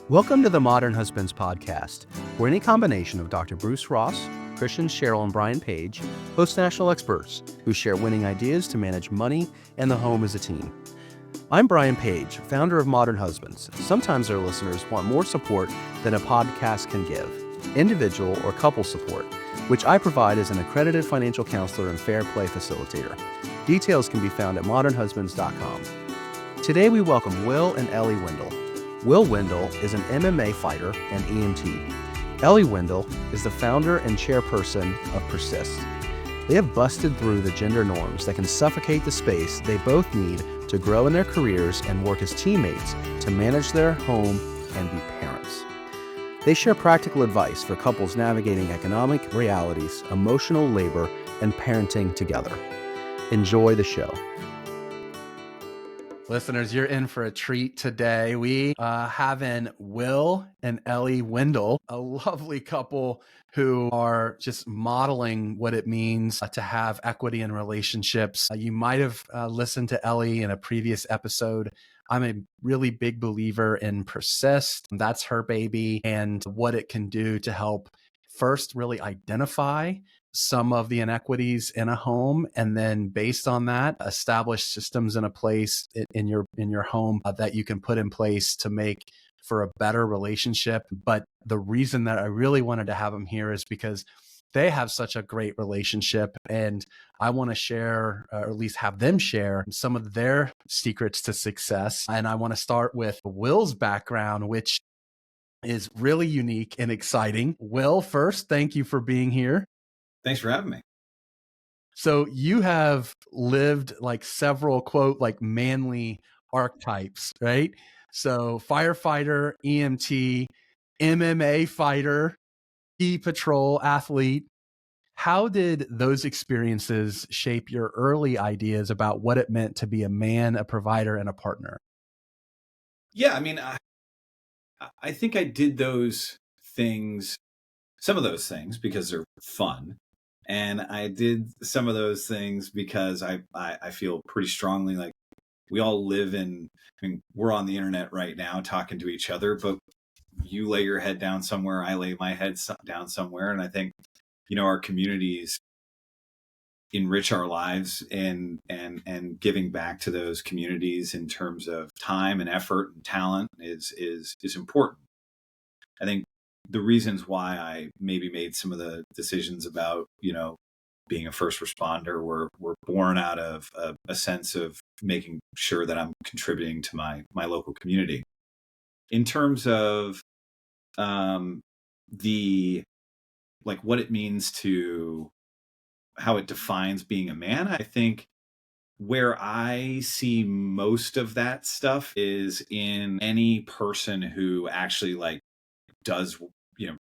Welcome to the Modern Husbands Podcast, where any combination of Dr. Bruce Ross, Christian Sherrill, and Brian Page host national experts who share winning ideas to manage money and the home as a team. I'm Brian Page, founder of Modern Husbands. Sometimes our listeners want more support than a podcast can give, individual or couple support, which I provide as an accredited financial counselor and fair play facilitator. Details can be found at modernhusbands.com. Today we welcome Will and Ellie Windle. Will Windle is an MMA fighter and EMT. Ellie Windle is the founder and chairperson of Persist. They have busted through the gender norms that can suffocate the space they both need to grow in their careers and work as teammates to manage their home and be parents. They share practical advice for couples navigating economic realities, emotional labor, and parenting together. Enjoy the show. Listeners, you're in for a treat today. We have in Will and Ellie Windle, a lovely couple who are just modeling what it means to have equity in relationships. You might have listened to Ellie in a previous episode. I'm a really big believer in Persist. That's her baby, and what it can do to help first really identify some of the inequities in a home, and then based on that, establish systems in a place in your home that you can put in place to make for a better relationship. But the reason that I really wanted to have them here is because they have such a great relationship, and I want to share, or at least have them share, some of their secrets to success. And I want to start with Will's background, which is really unique and exciting. Will, first, thank you for being here. Thanks for having me. So you have lived like several, quote, like manly archetypes, right? So firefighter, EMT, MMA fighter, patrol athlete. How did those experiences shape your early ideas about what it meant to be a man, a provider, and a partner? Yeah, I mean, I think I did those things, some of those things because they're fun. And I did some of those things because I feel pretty strongly like we all live in, I mean, we're on the internet right now talking to each other, but you lay your head down somewhere, I lay my head down somewhere. And I think, our communities enrich our lives and giving back to those communities in terms of time and effort and talent is important. I think the reasons why I maybe made some of the decisions about, being a first responder were born out of a sense of making sure that I'm contributing to my local community. In terms of the like what it means to how it defines being a man, I think where I see most of that stuff is in any person who actually like does,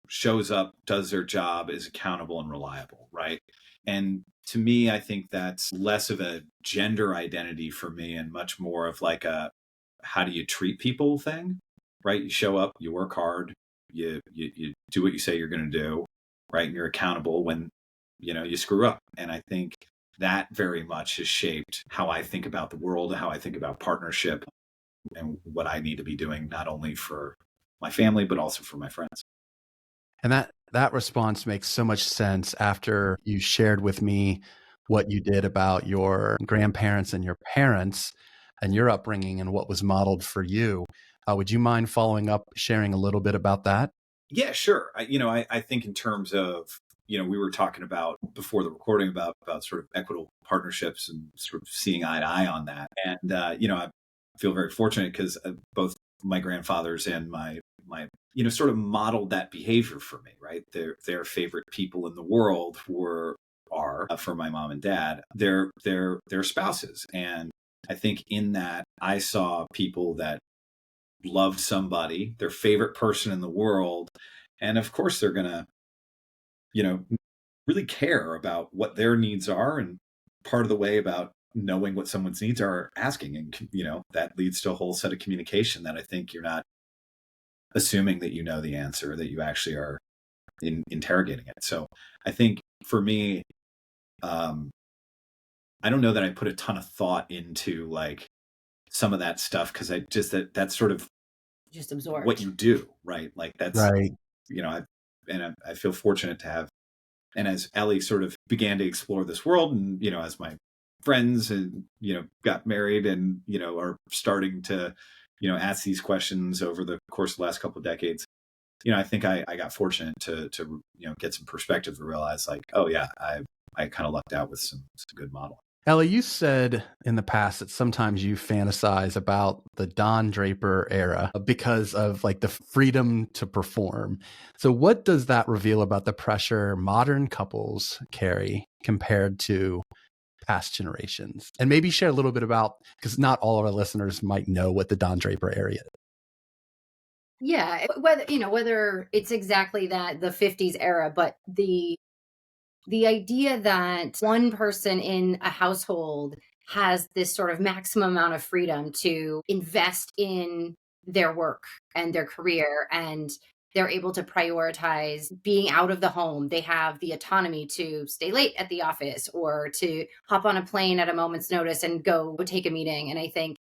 shows up, does their job, is accountable and reliable, right? And to me, I think that's less of a gender identity for me and much more of like a how do you treat people thing, right? You show up, you work hard, you do what you say you're going to do, right? And you're accountable when, you screw up. And I think that very much has shaped how I think about the world, how I think about partnership, and what I need to be doing, not only for my family, but also for my friends. And that response makes so much sense after you shared with me what you did about your grandparents and your parents and your upbringing and what was modeled for you. Would you mind following up, sharing a little bit about that? Yeah, sure. I think in terms of, we were talking about before the recording about sort of equitable partnerships and sort of seeing eye to eye on that. And, I feel very fortunate because both my grandfathers and my sort of modeled that behavior for me, right? Their favorite people in the world are for my mom and dad, their spouses. And I think in that I saw people that loved somebody, their favorite person in the world. And of course they're going to, really care about what their needs are. And part of the way about knowing what someone's needs are asking. And, that leads to a whole set of communication that I think you're not assuming that you know the answer, that you actually are interrogating it. So I think for me, I don't know that I put a ton of thought into like some of that stuff because I just that's sort of just absorbed what you do, right? Like that's, Right. I feel fortunate to have, and as Ellie sort of began to explore this world, and as my friends and got married and are starting to ask these questions over the course of the last couple of decades, I think I got fortunate to get some perspective to realize like, oh yeah, I kind of lucked out with some good model. Ellie, you said in the past that sometimes you fantasize about the Don Draper era because of like the freedom to perform. So what does that reveal about the pressure modern couples carry compared to past generations? And maybe share a little bit about, because not all of our listeners might know what the Don Draper era is. Yeah, whether it's exactly that, the 50s era, but the idea that one person in a household has this sort of maximum amount of freedom to invest in their work and their career, and they're able to prioritize being out of the home. They have the autonomy to stay late at the office or to hop on a plane at a moment's notice and go take a meeting. And I think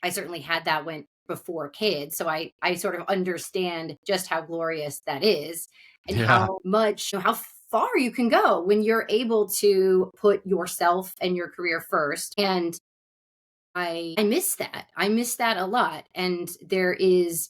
I certainly had that when before kids. So I sort of understand just how glorious that is, and Yeah. how far you can go when you're able to put yourself and your career first. And I miss that. I miss that a lot. And there is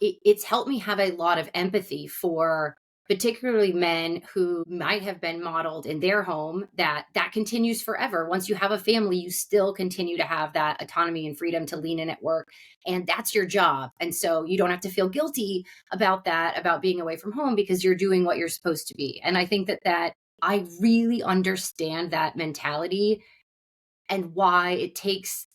it's helped me have a lot of empathy for particularly men who might have been modeled in their home, that continues forever. Once you have a family, you still continue to have that autonomy and freedom to lean in at work, and that's your job. And so you don't have to feel guilty about that, about being away from home, because you're doing what you're supposed to be. And I think that I really understand that mentality, and why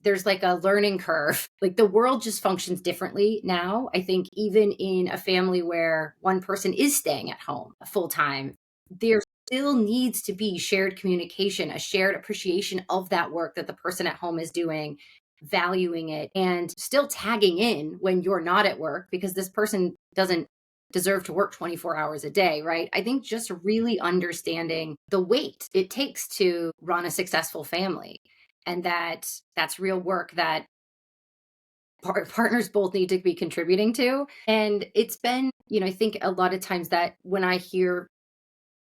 there's like a learning curve. Like the world just functions differently now. I think even in a family where one person is staying at home full time, there still needs to be shared communication, a shared appreciation of that work that the person at home is doing, valuing it, and still tagging in when you're not at work, because this person doesn't deserve to work 24 hours a day, right? I think just really understanding the weight it takes to run a successful family, and that's real work that partners both need to be contributing to. And it's been, I think a lot of times that when I hear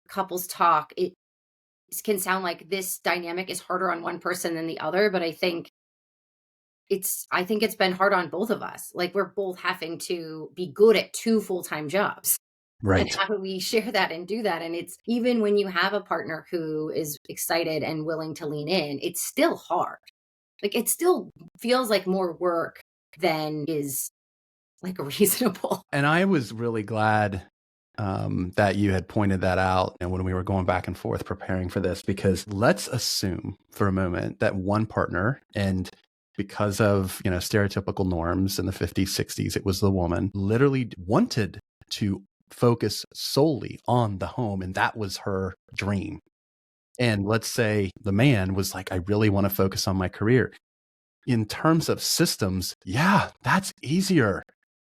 couples talk, it can sound like this dynamic is harder on one person than the other, but I think it's been hard on both of us. Like we're both having to be good at two full-time jobs. And Right. how do we share that and do that? And it's, even when you have a partner who is excited and willing to lean in, it's still hard. Like it still feels like more work than is like reasonable. And I was really glad that you had pointed that out, and when we were going back and forth preparing for this, because let's assume for a moment that one partner, and because of stereotypical norms in the 50s, 60s, it was the woman, literally wanted to focus solely on the home, and that was her dream. And let's say the man was like, I really want to focus on my career. In terms of systems, yeah, that's easier.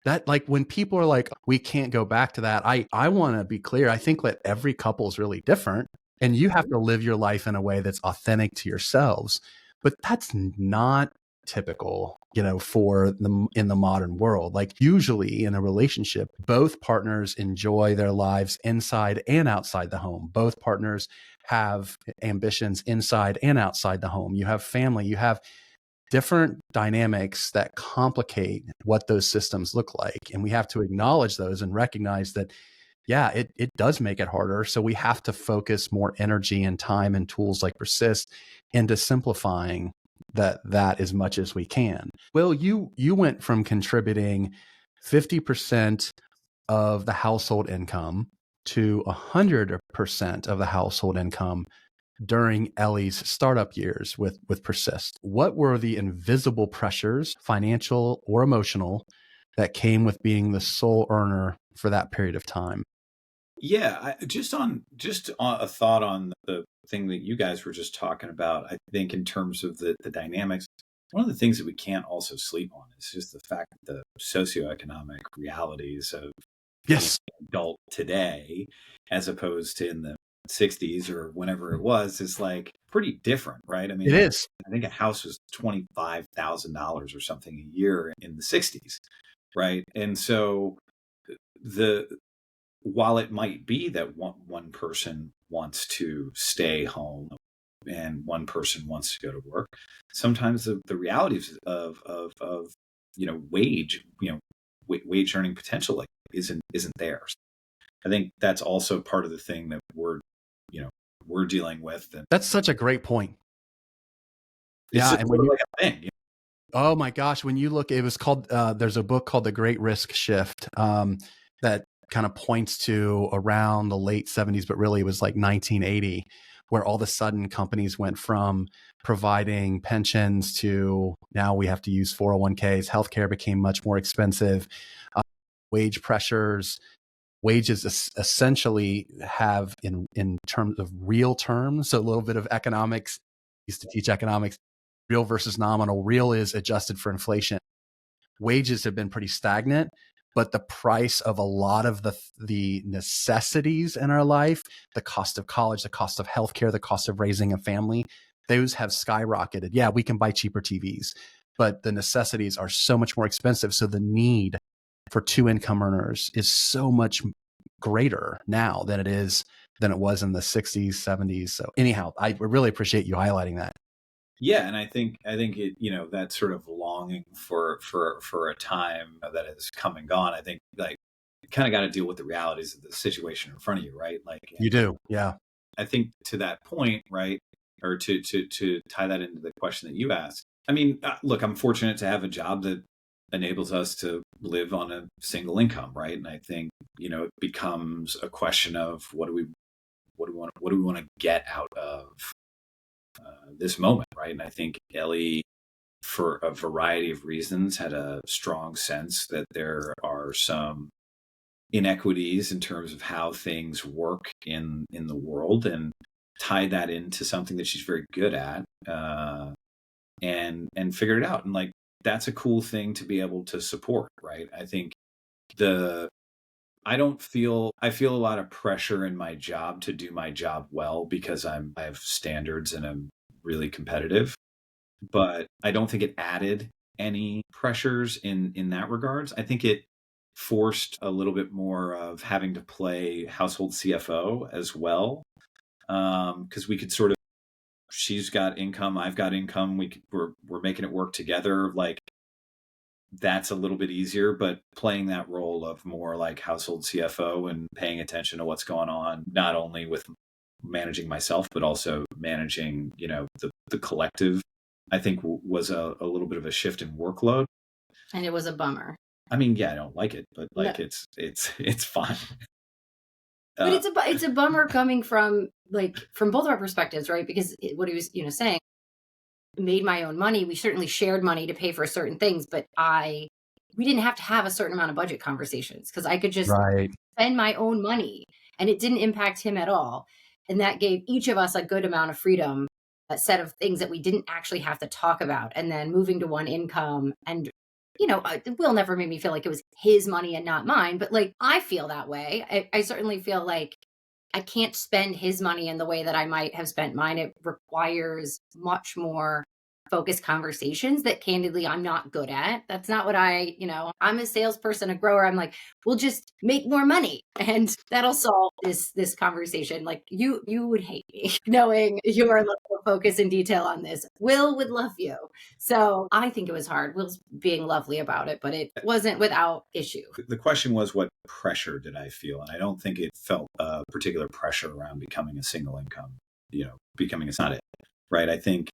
That, like, when people are like, we can't go back to that, I want to be clear. I think that every couple is really different, and you have to live your life in a way that's authentic to yourselves. But that's not typical, for in the modern world. Like usually in a relationship, both partners enjoy their lives inside and outside the home. Both partners have ambitions inside and outside the home. You have family, you have different dynamics that complicate what those systems look like. And we have to acknowledge those and recognize that, yeah, it does make it harder. So we have to focus more energy and time and tools like Persist into simplifying that as much as we can. Will, you went from contributing 50% of the household income to 100% of the household income during Ellie's startup years with Persist. What were the invisible pressures, financial or emotional, that came with being the sole earner for that period of time? Yeah, just on a thought on the thing that you guys were just talking about. I think in terms of the dynamics, one of the things that we can't also sleep on is just the fact that the socioeconomic realities of being Yes. an adult today, as opposed to in the 60s or whenever it was is like pretty different, right? I It mean, is. I think a house was $25,000 or something a year in the 60s, right? And so the while it might be that one person wants to stay home and one person wants to go to work, sometimes the realities of wage, wage earning potential like isn't there. I think that's also part of the thing that we're dealing with. And That's such a great point. it's Yeah, just and sort when of you like a thing. oh my gosh, when you look, it was called, there's a book called The Great Risk Shift, that kind of points to around the late 70s, but really it was like 1980, where all of a sudden companies went from providing pensions to now we have to use 401ks. Healthcare became much more expensive. Wage pressures, wages essentially have in terms of real terms, so a little bit of economics, I used to teach economics, real versus nominal. Real is adjusted for inflation. Wages have been pretty stagnant, but the price of a lot of the necessities in our life, the cost of college, the cost of healthcare, the cost of raising a family, those have skyrocketed. Yeah, we can buy cheaper TVs, but the necessities are so much more expensive. So the need for two income earners is so much greater now than it was in the 60s, 70s. So anyhow, I really appreciate you highlighting that. Yeah, and I think it, that sort of longing for a time that has come and gone. I think like you kind of got to deal with the realities of the situation in front of you, right? Like, You do, yeah. I think to that point, right, or to tie that into the question that you asked. I mean, look, I'm fortunate to have a job that enables us to live on a single income, right? And I think it becomes a question of what do we want to get out of this moment, right? And I think Ellie, for a variety of reasons, had a strong sense that there are some inequities in terms of how things work in the world, and tied that into something that she's very good at, and figured it out. And like that's a cool thing to be able to support, right? I think the I feel a lot of pressure in my job to do my job well because I have standards and I'm really competitive, but I don't think it added any pressures in that regards. I think it forced a little bit more of having to play household CFO as well, because we could sort of, she's got income, I've got income, we're making it work together. Like that's a little bit easier, but playing that role of more like household CFO and paying attention to what's going on, not only with managing myself, but also managing, the collective, I think was a little bit of a shift in workload. And it was a bummer. I mean, yeah, I don't like it, but like No. it's fine. But it's a bummer coming from both our perspectives, right? Because what he was, saying, made my own money. We certainly shared money to pay for certain things, but we didn't have to have a certain amount of budget conversations because I could just Right. spend my own money and it didn't impact him at all. And that gave each of us a good amount of freedom, a set of things that we didn't actually have to talk about. And then moving to one income and Will never made me feel like it was his money and not mine, but like I feel that way. I certainly feel like I can't spend his money in the way that I might have spent mine. It requires much more focused conversations that candidly I'm not good at. That's not what I'm a salesperson, a grower. I'm like, we'll just make more money and that'll solve this conversation. Like you would hate me knowing your level of focus and detail on this. Will would love you. So I think it was hard. Will's being lovely about it, but it wasn't without issue. The question was, what pressure did I feel? And I don't think it felt particular pressure around becoming a single income, it's not it, right? I think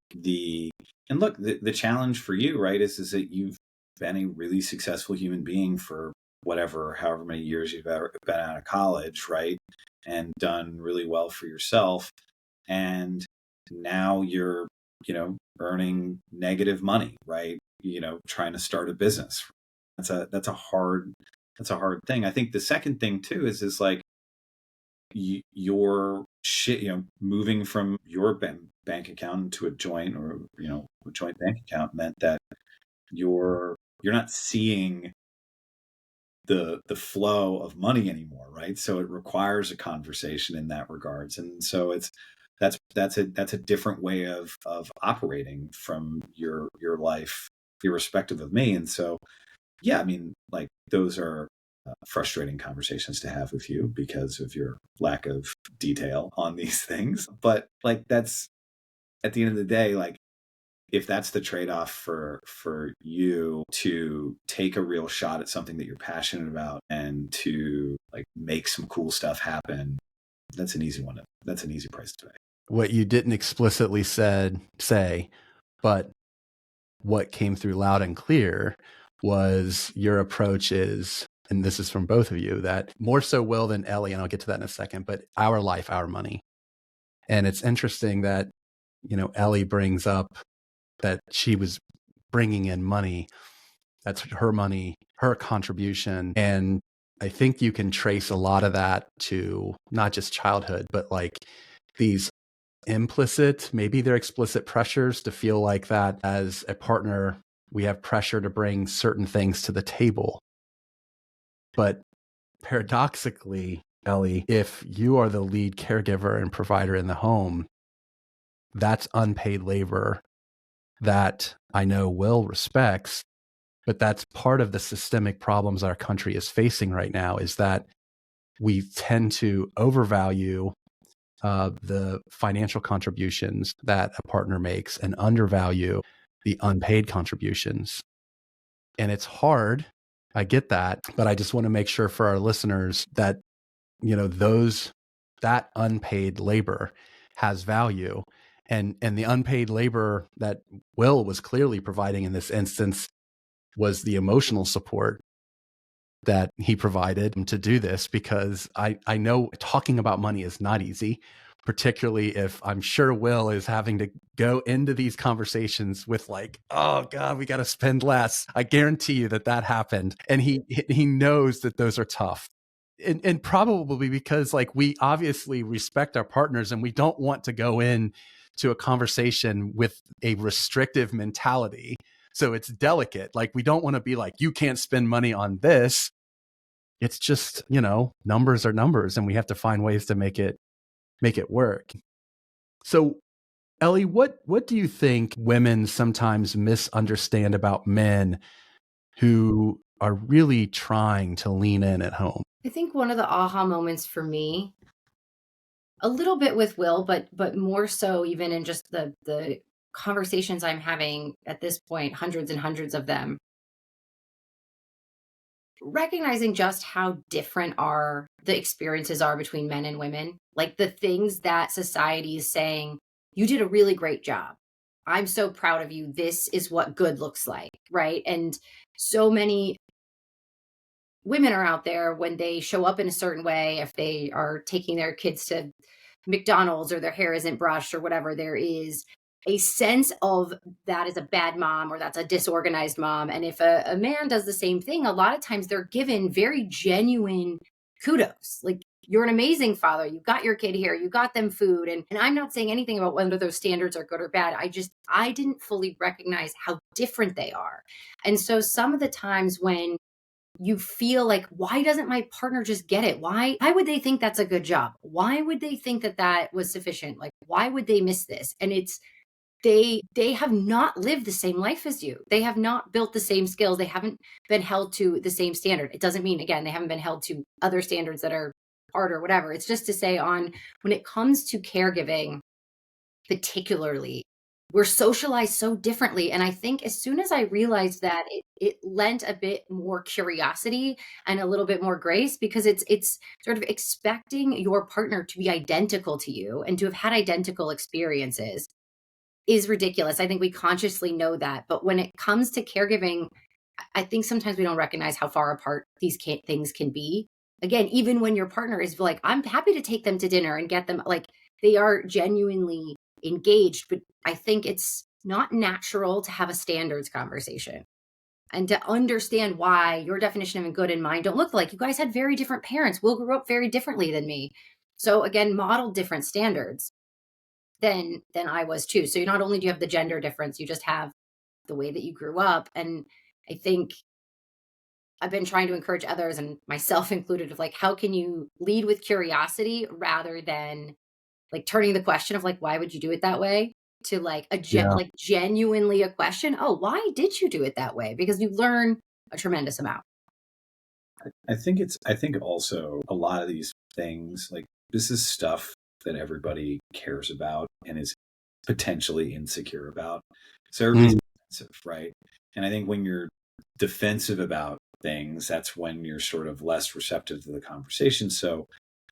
and look, the challenge for you, right, is that you've been a really successful human being for however many years you've ever been out of college, right? And done really well for yourself. And now you're, earning negative money, right? Trying to start a business. That's a hard thing. I think the second thing too is like your shit, moving from your bank account to a joint or, a joint bank account meant that you're not seeing the flow of money anymore, right? So it requires a conversation in that regards. And so that's a different way of operating from your life, irrespective of me. And so, yeah, I mean, like those are frustrating conversations to have with you because of your lack of detail on these things. But like, that's at the end of the day, like, if that's the trade-off for you to take a real shot at something that you're passionate about and to like make some cool stuff happen, that's an easy one. That's an easy price to pay. What you didn't explicitly say, but what came through loud and clear was your approach is, and this is from both of you, that more so Will than Ellie, and I'll get to that in a second, but our life, our money. And it's interesting that, Ellie brings up that she was bringing in money. That's her money, her contribution. And I think you can trace a lot of that to not just childhood, but like these implicit, maybe they're explicit pressures to feel like that as a partner, we have pressure to bring certain things to the table. But paradoxically, Ellie, if you are the lead caregiver and provider in the home, that's unpaid labor that I know Will respects, but that's part of the systemic problems our country is facing right now, is that we tend to overvalue the financial contributions that a partner makes and undervalue the unpaid contributions. And it's hard. I get that, but I just want to make sure for our listeners that, that unpaid labor has value. And the unpaid labor that Will was clearly providing in this instance was the emotional support that he provided to do this, because I know talking about money is not easy, particularly if I'm sure Will is having to go into these conversations with like, oh God, we got to spend less. I guarantee you that happened. And he knows that those are tough. And probably because like we obviously respect our partners and we don't want to go in to a conversation with a restrictive mentality. So it's delicate. Like we don't want to be like, you can't spend money on this. It's just, numbers are numbers and we have to find ways to make it work. So Ellie, what do you think women sometimes misunderstand about men who are really trying to lean in at home? I think one of the aha moments for me, a little bit with Will, but more so even in just the conversations I'm having at this point, hundreds and hundreds of them, recognizing just how different the experiences are between men and women. Like the things that society is saying, you did a really great job. I'm so proud of you. This is what good looks like, right? And so many women are out there when they show up in a certain way, if they are taking their kids to McDonald's or their hair isn't brushed or whatever, there is a sense of that is a bad mom or that's a disorganized mom. And if a man does the same thing, a lot of times they're given very genuine kudos. Like, you're an amazing father. You got your kid here. You got them food. And I'm not saying anything about whether those standards are good or bad. I didn't fully recognize how different they are. And so some of the times when you feel like, why doesn't my partner just get it? Why would they think that's a good job? Why would they think that was sufficient? Like, why would they miss this? And it's, they have not lived the same life as you. They have not built the same skills. They haven't been held to the same standard. It doesn't mean, again, they haven't been held to other standards that are hard or whatever. It's just to say, when it comes to caregiving, particularly, we're socialized so differently. And I think as soon as I realized that, it lent a bit more curiosity and a little bit more grace, because it's sort of expecting your partner to be identical to you and to have had identical experiences is ridiculous. I think we consciously know that. But when it comes to caregiving, I think sometimes we don't recognize how far apart these things can be. Again, even when your partner is like, I'm happy to take them to dinner and get them, like, they are genuinely engaged, but I think it's not natural to have a standards conversation and to understand why your definition of good and mine don't look like. You guys had very different parents. Will grew up very differently than me. So again, modeled different standards than I was too. So you not only do you have the gender difference, you just have the way that you grew up. And I think I've been trying to encourage others and myself included of like, how can you lead with curiosity rather than like turning the question of like, why would you do it that way? To like Yeah. like genuinely a question. Oh, why did you do it that way? Because you learn a tremendous amount. I think also a lot of these things, like this is stuff that everybody cares about and is potentially insecure about. So everybody's defensive, right? And I think when you're defensive about things, that's when you're sort of less receptive to the conversation. So,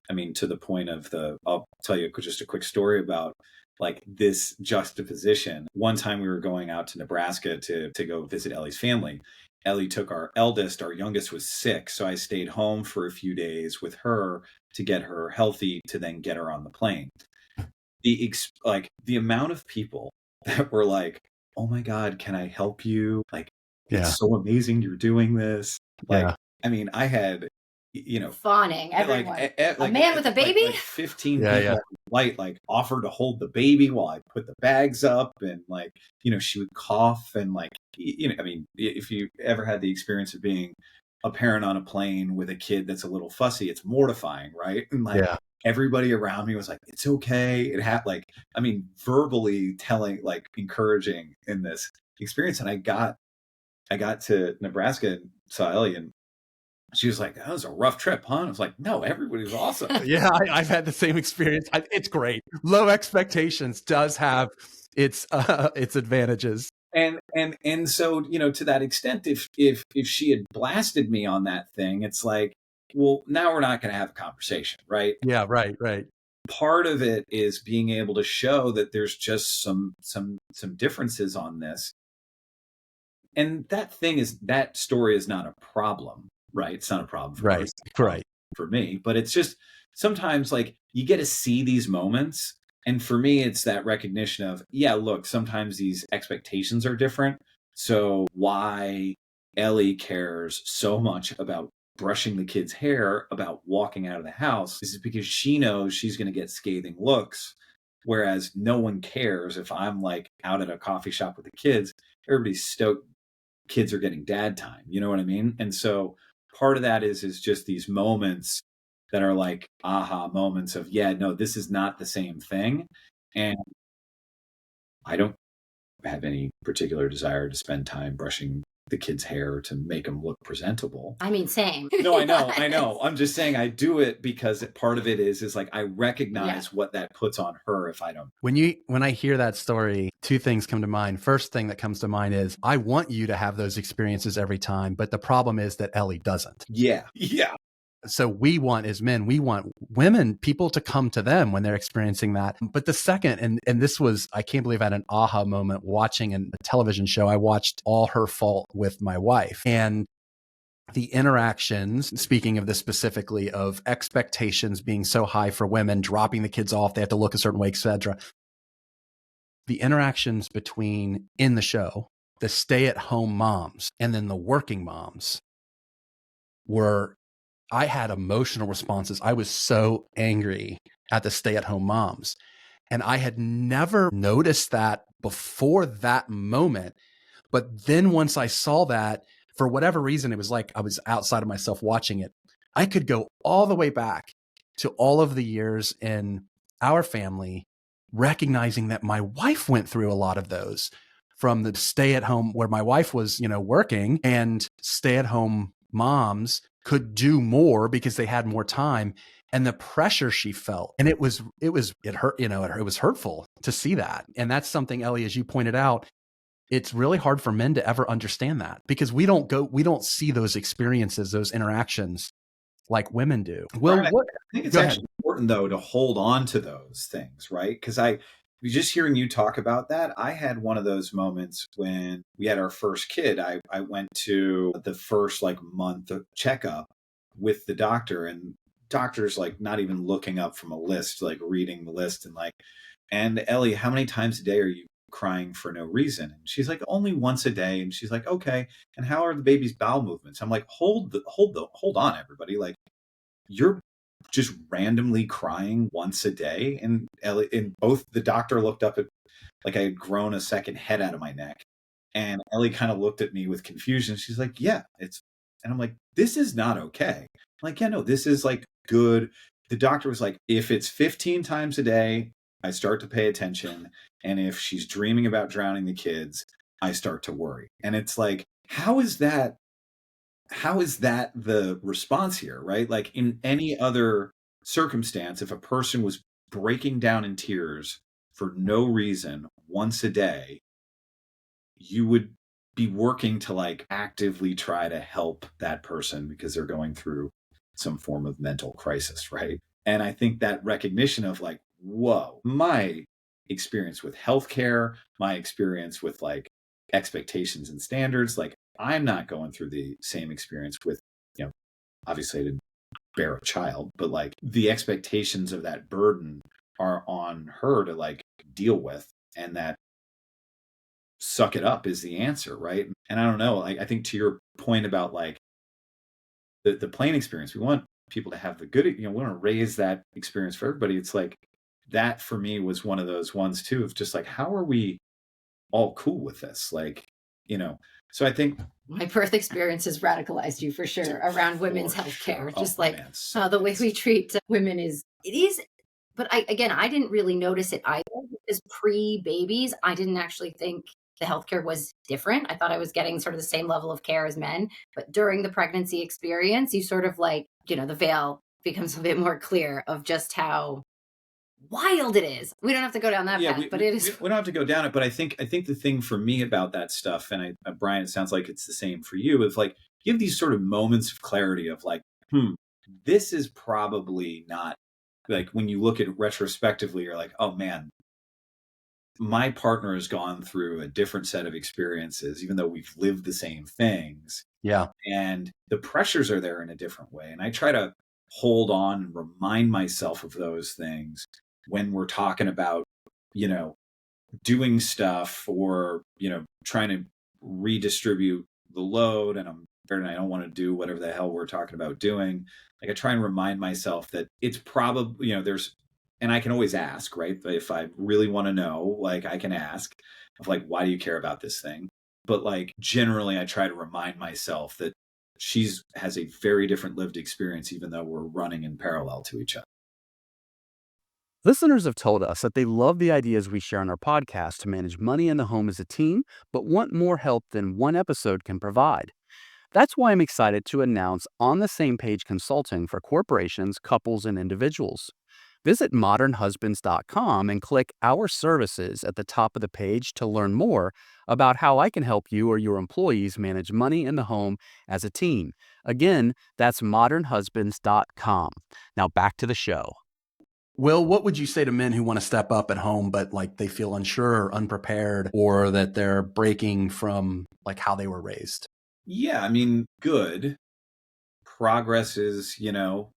I mean, to the point of I'll tell you just a quick story about like this juxtaposition. One time we were going out to Nebraska to go visit Ellie's family. Ellie took our eldest, our youngest was sick. So I stayed home for a few days with her to get her healthy to then get her on the plane. The amount of people that were like, "Oh my God, can I help you? Like, it's so amazing you're doing this." Like, I mean, I had, Fawning, everyone. A man with a baby? Like 15 people on the flight, like offered to hold the baby while I put the bags up, and like, she would cough and like, I mean, if you ever had the experience of being a parent on a plane with a kid that's a little fussy, it's mortifying, right? And like, everybody around me was like, "It's okay." It had like, I mean, verbally telling, like encouraging in this experience. And I got to Nebraska and saw Ellie, and she was like, "That was a rough trip, huh?" And I was like, "No, everybody was awesome." I've had the same experience. It's great. Low expectations does have its advantages. And so, to that extent, if she had blasted me on that thing, it's like, well, now we're not going to have a conversation, right? Yeah, right. Part of it is being able to show that there's just some differences on this. And that story is not a problem, right? It's not a problem for her, right. For me, but it's just sometimes like you get to see these moments. And for me, it's that recognition of, yeah, look, sometimes these expectations are different. So why Ellie cares so much about brushing the kid's hair, about walking out of the house, is because she knows she's going to get scathing looks. Whereas no one cares if I'm like out at a coffee shop with the kids, everybody's stoked kids are getting dad time. You know what I mean? And so part of that is just these moments that are like aha moments of, yeah, no, this is not the same thing. And I don't have any particular desire to spend time brushing the kids' hair to make them look presentable. I mean, same. No, I know. I'm just saying I do it because part of it is like I recognize what that puts on her if I don't. When I hear that story, two things come to mind. First thing that comes to mind is I want you to have those experiences every time, but the problem is that Ellie doesn't. Yeah. So we want, as men, we want women, people to come to them when they're experiencing that. But the second, and this was, I can't believe I had an aha moment watching a television show. I watched All Her Fault with my wife, and the interactions, speaking of this specifically, of expectations being so high for women, dropping the kids off, they have to look a certain way, etc. The interactions between, in the show, the stay-at-home moms and then the working moms were, I had emotional responses. I was so angry at the stay-at-home moms. And I had never noticed that before that moment. But then once I saw that, for whatever reason, it was like I was outside of myself watching it. I could go all the way back to all of the years in our family, recognizing that my wife went through a lot of those, from the stay-at-home where my wife was, working, and stay-at-home moms could do more because they had more time, and the pressure she felt. And it hurt, it was hurtful to see that. And that's something, Ellie, as you pointed out, it's really hard for men to ever understand that because we don't see those experiences, those interactions like women do. Well, Brian, I think it's actually important though to hold on to those things, right? Because just hearing you talk about that, I had one of those moments when we had our first kid. I went to the first like month of checkup with the doctor, and doctor's like not even looking up from a list, like reading the list and Ellie, how many times a day are you crying for no reason? And she's like, only once a day. And she's like, okay. And how are the baby's bowel movements? I'm like, hold on, everybody. Like, you're just randomly crying once a day. And Ellie, and both the doctor looked up at, like I had grown a second head out of my neck. And Ellie kind of looked at me with confusion. She's like, yeah, it's And I'm like, this is not okay. I'm like, yeah, no, this is like good. The doctor was like, if it's 15 times a day, I start to pay attention. And if she's dreaming about drowning the kids, I start to worry. And it's like, how is that the response here, right? Like in any other circumstance, if a person was breaking down in tears for no reason once a day, you would be working to like actively try to help that person because they're going through some form of mental crisis, right? And I think that recognition of like, whoa, my experience with healthcare, my experience with like expectations and standards, like I'm not going through the same experience with, obviously I didn't bear a child, but like the expectations of that burden are on her to like deal with, and that suck it up is the answer, right? And I don't know, I think to your point about like the plane experience, we want people to have the good, we want to raise that experience for everybody. It's like that for me was one of those ones too, of just like, how are we all cool with this? Like, so I think my birth experience has radicalized you for sure around women's healthcare. Just like the way we treat women it is. But I didn't really notice it either because pre-babies, I didn't actually think the healthcare was different. I thought I was getting sort of the same level of care as men. But during the pregnancy experience, you sort of like, the veil becomes a bit more clear of just how wild it is. We don't have to go down that path, but it is. We don't have to go down it, but I think the thing for me about that stuff, and Brian, it sounds like it's the same for you, is like you have these sort of moments of clarity of like, this is probably not, like when you look at it retrospectively, you're like, oh man, my partner has gone through a different set of experiences, even though we've lived the same things. Yeah. And the pressures are there in a different way. And I try to hold on and remind myself of those things when we're talking about, doing stuff or, trying to redistribute the load. And I don't want to do whatever the hell we're talking about doing. Like I try and remind myself that it's probably, and I can always ask, right? If I really want to know, like I can ask of like, why do you care about this thing? But like generally I try to remind myself that has a very different lived experience, even though we're running in parallel to each other. Listeners have told us that they love the ideas we share on our podcast to manage money in the home as a team, but want more help than one episode can provide. That's why I'm excited to announce On the Same Page Consulting for corporations, couples, and individuals. Visit modernhusbands.com and click Our Services at the top of the page to learn more about how I can help you or your employees manage money in the home as a team. Again, that's modernhusbands.com. Now back to the show. Will, what would you say to men who want to step up at home, but like they feel unsure or unprepared, or that they're breaking from like how they were raised? Yeah, I mean, good progress is,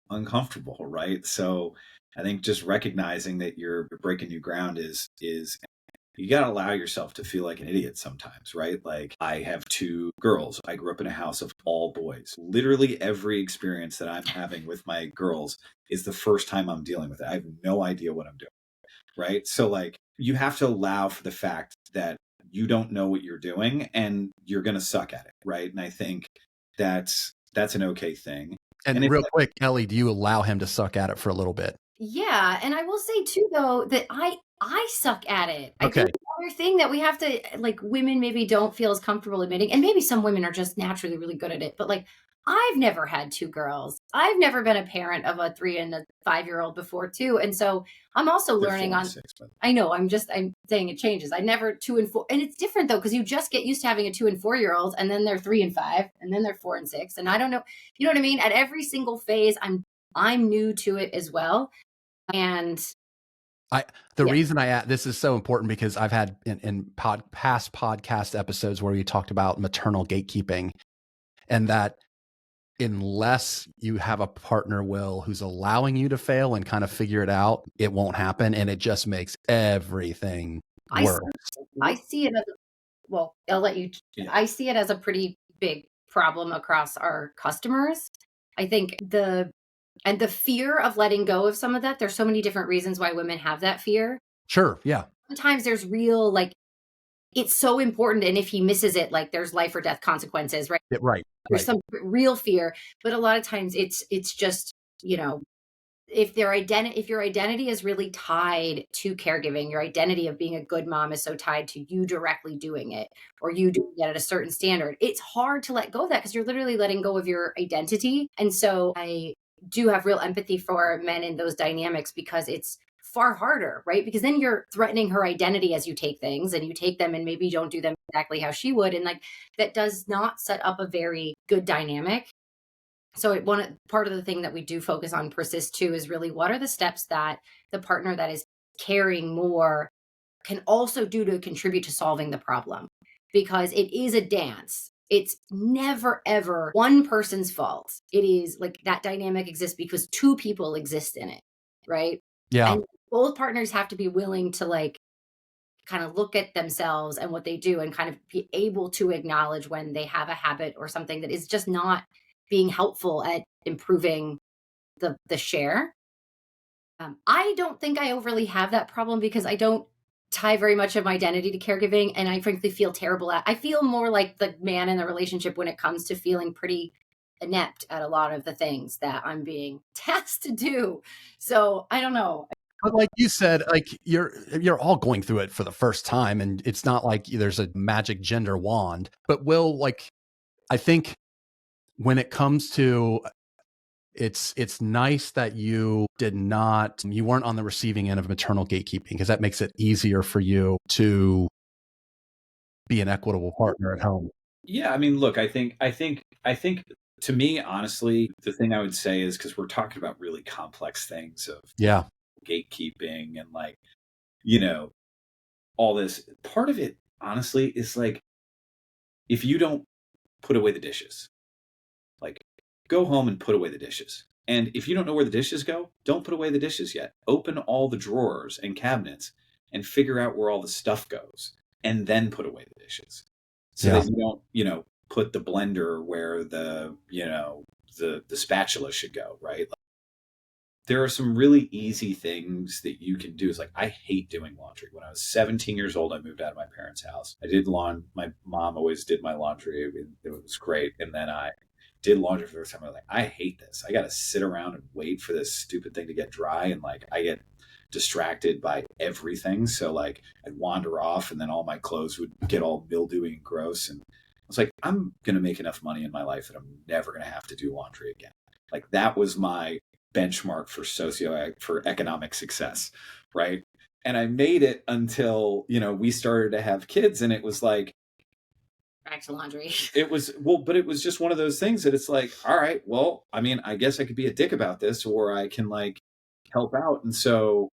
uncomfortable, right? So I think just recognizing that you're breaking new ground is you got to allow yourself to feel like an idiot sometimes, right? Like I have 2 girls. I grew up in a house of all boys. Literally every experience that I'm having with my girls is the first time I'm dealing with it. I have no idea what I'm doing, right? So like you have to allow for the fact that you don't know what you're doing and you're going to suck at it, right? And I think that's an okay thing. And real quick, Ellie, do you allow him to suck at it for a little bit? Yeah, and I will say too, though, that I suck at it. I Okay. think the other thing that we have to, like, women maybe don't feel as comfortable admitting, and maybe some women are just naturally really good at it, but like, I've never had 2 girls. I've never been a parent of a 3 and a 5-year-old before too, and so I'm also They're learning 4 on. and 6, but I know. I'm saying it changes. I never 2 and 4, and it's different though because you just get used to having a 2 and 4-year-old, and then they're 3 and 5, and then they're 4 and 6, and I don't know. You know what I mean? At every single phase, I'm new to it as well. And the reason this is so important because I've had in past podcast episodes where we talked about maternal gatekeeping, and that unless you have a partner, Will, who's allowing you to fail and kind of figure it out, it won't happen. And it just makes everything worse. I see it as, well, I'll let you, I see it as a pretty big problem across our customers. I think the fear of letting go of some of that, there's so many different reasons why women have that fear. Sure. Yeah. Sometimes there's real, like, it's so important. And if he misses it, like there's life or death consequences, right? Right. There's some real fear, but a lot of times it's just, if your identity is really tied to caregiving, your identity of being a good mom is so tied to you directly doing it, or you doing it at a certain standard, it's hard to let go of that because you're literally letting go of your identity. And so I do have real empathy for men in those dynamics because it's far harder, right? Because then you're threatening her identity as you take things, and you take them and maybe you don't do them exactly how she would. And like, that does not set up a very good dynamic. So part of the thing that we do focus on Persist too is really, what are the steps that the partner that is caring more can also do to contribute to solving the problem? Because it is a dance. It's never, ever one person's fault. It is like that dynamic exists because two people exist in it, right? Yeah. And both partners have to be willing to like kind of look at themselves and what they do and kind of be able to acknowledge when they have a habit or something that is just not being helpful at improving the share. I don't think I overly have that problem because I don't tie very much of my identity to caregiving, and I frankly feel terrible I feel more like the man in the relationship when it comes to feeling pretty inept at a lot of the things that I'm being tasked to do. So I don't know. But like you said, like you're all going through it for the first time, and it's not like there's a magic gender wand. But Will, like, I think when it comes to it's nice that you weren't on the receiving end of maternal gatekeeping, because that makes it easier for you to be an equitable partner at home. Yeah, I mean, look, I think to me, honestly, the thing I would say is, because we're talking about really complex things of Yeah. gatekeeping and like, all this, part of it, honestly, is like, if you don't put away the dishes, like, go home and put away the dishes. And if you don't know where the dishes go, don't put away the dishes yet. Open all the drawers and cabinets and figure out where all the stuff goes, and then put away the dishes. So that you don't, put the blender where the spatula should go, right? Like, there are some really easy things that you can do. It's like, I hate doing laundry. When I was 17 years old, I moved out of my parents' house. I did my mom always did my laundry. It was great. And then I did laundry for the first time. I was like, I hate this. I got to sit around and wait for this stupid thing to get dry. And like, I get distracted by everything. So like, I'd wander off, and then all my clothes would get all mildewy and gross. And I was like, I'm going to make enough money in my life that I'm never going to have to do laundry again. Like, that was my benchmark for economic success, right? And I made it until, we started to have kids, and it was like, back to laundry. But it was just one of those things that it's like, all right, well, I mean, I guess I could be a dick about this, or I can like help out. And so,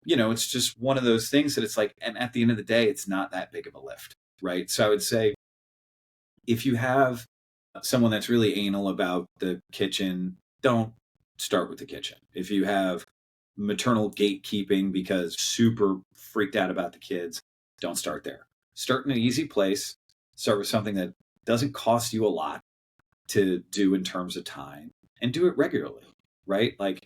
it's just one of those things that it's like, and at the end of the day, it's not that big of a lift, right? So I would say, if you have someone that's really anal about the kitchen, don't start with the kitchen. If you have maternal gatekeeping because super freaked out about the kids, don't start there. Start in an easy place. Start with something that doesn't cost you a lot to do in terms of time, and do it regularly, right? Like,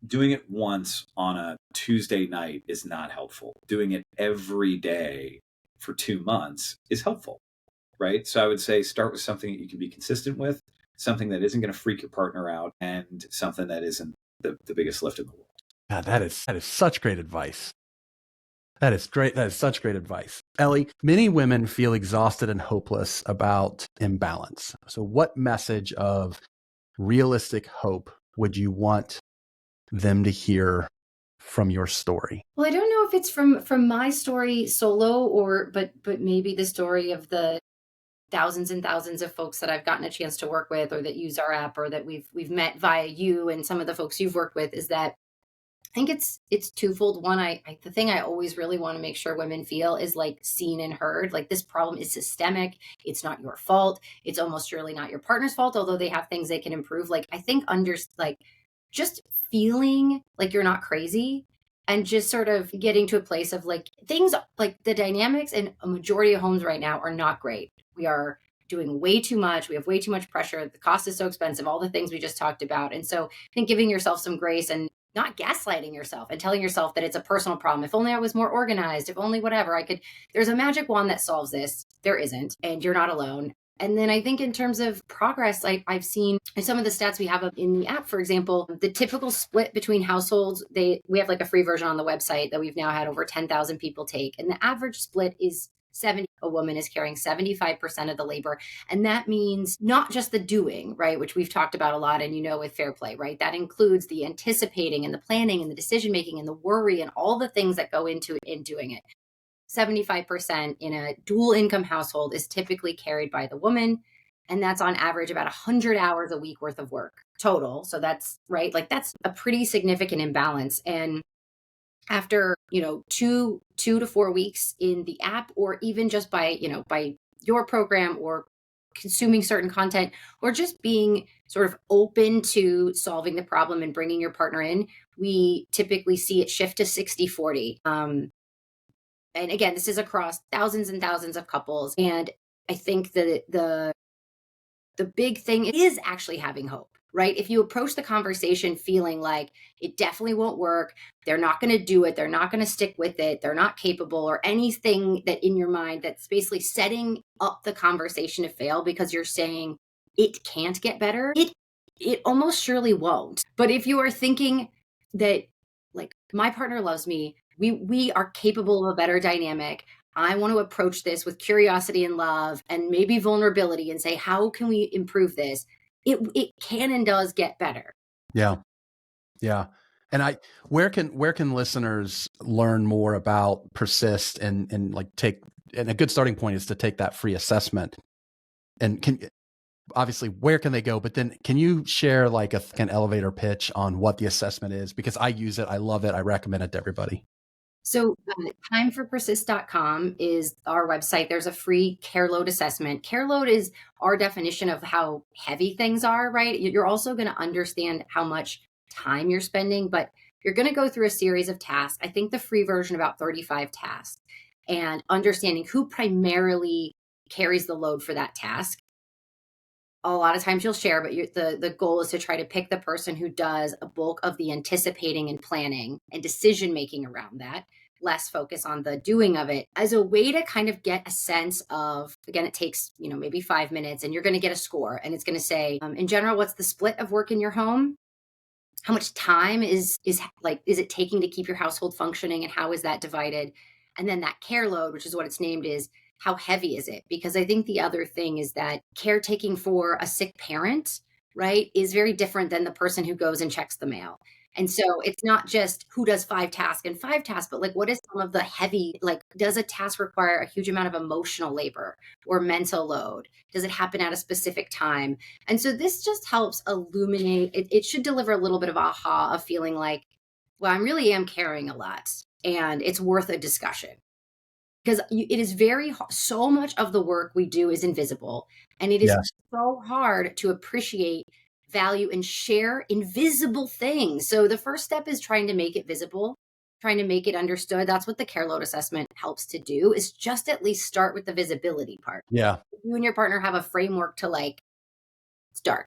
doing it once on a Tuesday night is not helpful. Doing it every day for 2 months is helpful, right? So I would say start with something that you can be consistent with, something that isn't going to freak your partner out, and something that isn't the biggest lift in the world. God, that is such great advice. That is great. That is such great advice. Ellie, many women feel exhausted and hopeless about imbalance. So what message of realistic hope would you want them to hear from your story? Well, I don't know if it's from my story solo, but maybe the story of the thousands and thousands of folks that I've gotten a chance to work with, or that use our app, or that we've met via you and some of the folks you've worked with, is that I think it's twofold. One, the thing I always really want to make sure women feel is like seen and heard. Like, this problem is systemic. It's not your fault. It's almost surely not your partner's fault, although they have things they can improve. Like, I think just feeling like you're not crazy, and just sort of getting to a place of like, things like the dynamics in a majority of homes right now are not great. We are doing way too much. We have way too much pressure. The cost is so expensive, all the things we just talked about. And so I think giving yourself some grace and not gaslighting yourself and telling yourself that it's a personal problem. If only I was more organized, if only whatever I could, there's a magic wand that solves this. There isn't, and you're not alone. And then I think in terms of progress, I've seen some of the stats we have in the app, for example, the typical split between households, we have like a free version on the website that we've now had over 10,000 people take. And the average split is 70. A woman is carrying 75% of the labor. And that means not just the doing, right? Which we've talked about a lot. And with fair play, right? That includes the anticipating and the planning and the decision making and the worry and all the things that go into in doing it. 75% in a dual income household is typically carried by the woman. And that's on average about 100 hours a week worth of work total. So that's right. Like that's a pretty significant imbalance. And after, 2 to 4 weeks in the app, or even just by your program or consuming certain content, or just being sort of open to solving the problem and bringing your partner in, we typically see it shift to 60-40. And again, this is across thousands and thousands of couples. And I think that the big thing is actually having hope, right? If you approach the conversation feeling like it definitely won't work, they're not going to do it, they're not going to stick with it, they're not capable, or anything that in your mind that's basically setting up the conversation to fail because you're saying it can't get better, it almost surely won't. But if you are thinking that, like, my partner loves me, we are capable of a better dynamic, I want to approach this with curiosity and love and maybe vulnerability and say, how can we improve this? It can and does get better. Yeah. Yeah. And where can listeners learn more about Persist and a good starting point is to take that free assessment. And obviously where can they go? But then can you share like an elevator pitch on what the assessment is? Because I use it. I love it. I recommend it to everybody. So timeforpersist.com is our website. There's a free care load assessment. Care load is our definition of how heavy things are, right? You're also going to understand how much time you're spending, but you're going to go through a series of tasks. I think the free version about 35 tasks, and understanding who primarily carries the load for that task. A lot of times you'll share, but the goal is to try to pick the person who does a bulk of the anticipating and planning and decision making around that, less focus on the doing of it, as a way to kind of get a sense of, again, it takes, maybe 5 minutes, and you're going to get a score, and it's going to say, in general, what's the split of work in your home? How much time is it taking to keep your household functioning, and how is that divided? And then that care load, which is what it's named, is how heavy is it? Because I think the other thing is that caretaking for a sick parent, right, is very different than the person who goes and checks the mail. And so it's not just who does 5 tasks, but like, what is some of the heavy, like, does a task require a huge amount of emotional labor or mental load? Does it happen at a specific time? And so this just helps illuminate, it should deliver a little bit of aha of feeling like, well, I really am caring a lot and it's worth a discussion. Because it is so much of the work we do is invisible. And it is so hard to appreciate, value, and share invisible things. So the first step is trying to make it visible, trying to make it understood. That's what the care load assessment helps to do, is just at least start with the visibility part. Yeah. You and your partner have a framework to start.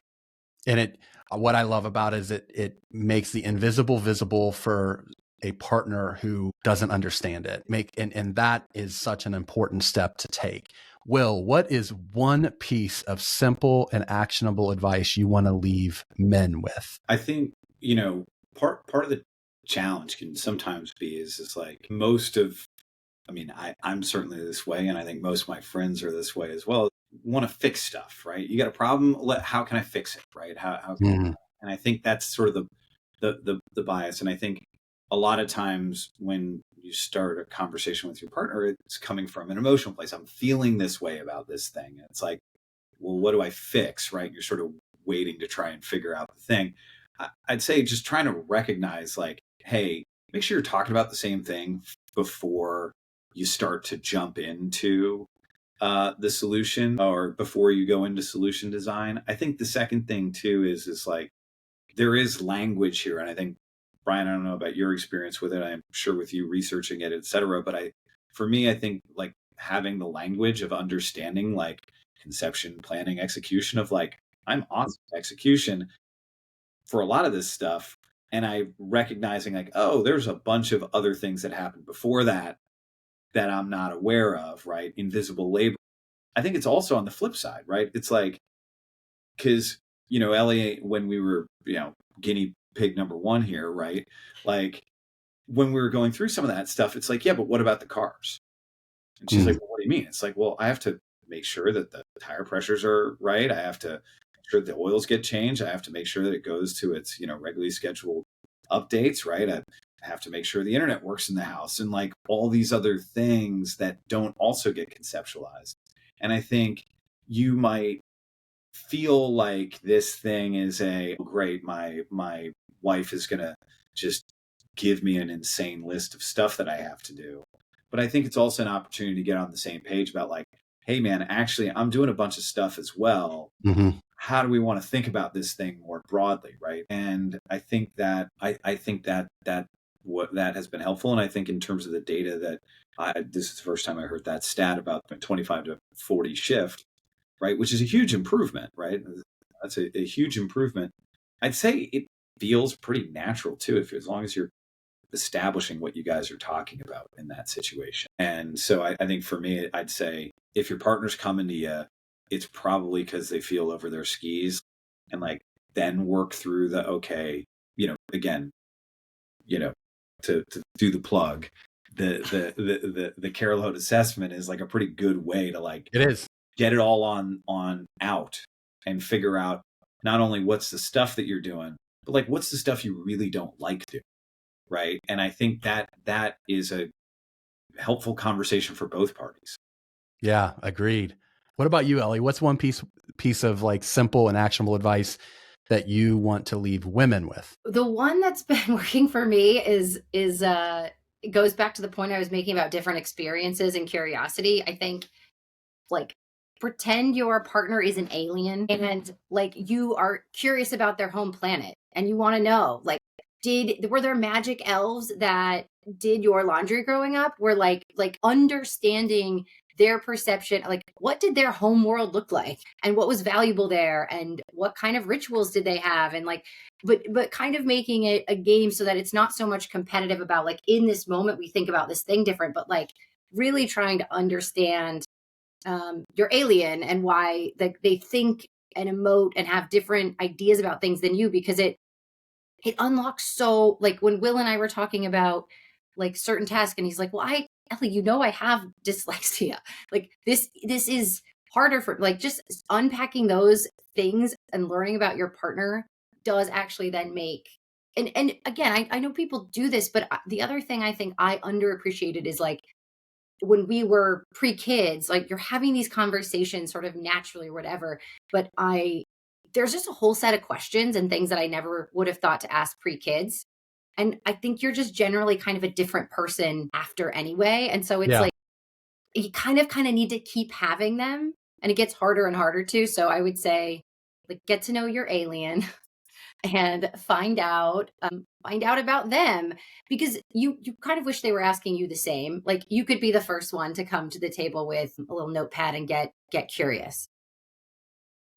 And what I love about it is it makes the invisible visible for a partner who doesn't understand it. And that is such an important step to take. Will, what is one piece of simple and actionable advice you want to leave men with? I think, part of the challenge can sometimes be is like I'm certainly this way, and I think most of my friends are this way as well. Want to fix stuff, right? You got a problem, how can I fix it, right? How can and I think that's sort of the bias. And I think a lot of times when you start a conversation with your partner, it's coming from an emotional place. I'm feeling this way about this thing. And it's like, well, what do I fix, right? You're sort of waiting to try and figure out the thing. I'd say just trying to recognize, like, hey, make sure you're talking about the same thing before you start to jump into the solution, or before you go into solution design. I think the second thing too is like, there is language here. And I think, Brian, I don't know about your experience with it. I'm sure with you researching it, et cetera. But for me, I think like having the language of understanding, like conception, planning, execution, of like, I'm awesome at execution for a lot of this stuff. and I recognizing like, oh, there's a bunch of other things that happened before that I'm not aware of, right? Invisible labor. I think it's also on the flip side, right? It's like, because, Ellie, when we were, guinea pig number one here, right? Like, when we were going through some of that stuff, it's like, yeah, but what about the cars? And she's like, well, what do you mean? It's like, well, I have to make sure that the tire pressures are right. I have to make sure the oils get changed. I have to make sure that it goes to its, regularly scheduled updates, right? I have to make sure the internet works in the house, and like all these other things that don't also get conceptualized. And I think you might feel like this thing is great, my wife is going to just give me an insane list of stuff that I have to do. But I think it's also an opportunity to get on the same page about like, hey man, actually I'm doing a bunch of stuff as well. Mm-hmm. How do we want to think about this thing more broadly, right? And I think that I think that what that has been helpful. And I think in terms of the data that this is the first time I heard that stat about the 25 to 40 shift, right? Which is a huge improvement, right? That's a huge improvement. I'd say it feels pretty natural too, as long as you're establishing what you guys are talking about in that situation. And so I think for me, I'd say if your partner's coming to you, it's probably because they feel over their skis, and like then work through the, okay, again, to do the plug, the Carol Hote assessment is like a pretty good way to like, It is. Get it all on out and figure out not only what's the stuff that you're doing, but like what's the stuff you really don't like to, right? And I think that is a helpful conversation for both parties. Yeah, agreed. What about you, Ellie? What's one piece of like simple and actionable advice that you want to leave women with? The one that's been working for me is it goes back to the point I was making about different experiences and curiosity. I think like pretend your partner is an alien and like you are curious about their home planet and you want to know like were there magic elves that did your laundry growing up? Were like understanding their perception, like what did their home world look like and what was valuable there and what kind of rituals did they have, and like but kind of making it a game so that it's not so much competitive about like in this moment we think about this thing different, but like really trying to understand your alien and why they think and emote and have different ideas about things than you, because it unlocks. So like when Will and I were talking about like certain tasks and he's like, well, Ellie, I have dyslexia. Like this is harder for like just unpacking those things and learning about your partner does actually then make, and again, I know people do this, but the other thing I think I underappreciated is like when we were pre-kids, like you're having these conversations sort of naturally or whatever, but there's just a whole set of questions and things that I never would have thought to ask pre-kids. And I think you're just generally kind of a different person after anyway. And so it's like, you kind of need to keep having them, and it gets harder and harder too. So I would say like, get to know your alien and find out about them, because you kind of wish they were asking you the same. Like you could be the first one to come to the table with a little notepad and get curious.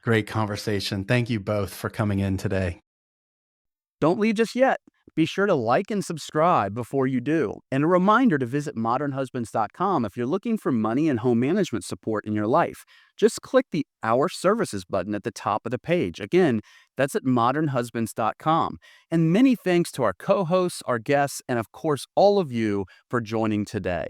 Great conversation. Thank you both for coming in today. Don't leave just yet. Be sure to like and subscribe before you do. And a reminder to visit modernhusbands.com if you're looking for money and home management support in your life. Just click the Our Services button at the top of the page. Again, that's at modernhusbands.com. And many thanks to our co-hosts, our guests, and of course, all of you for joining today.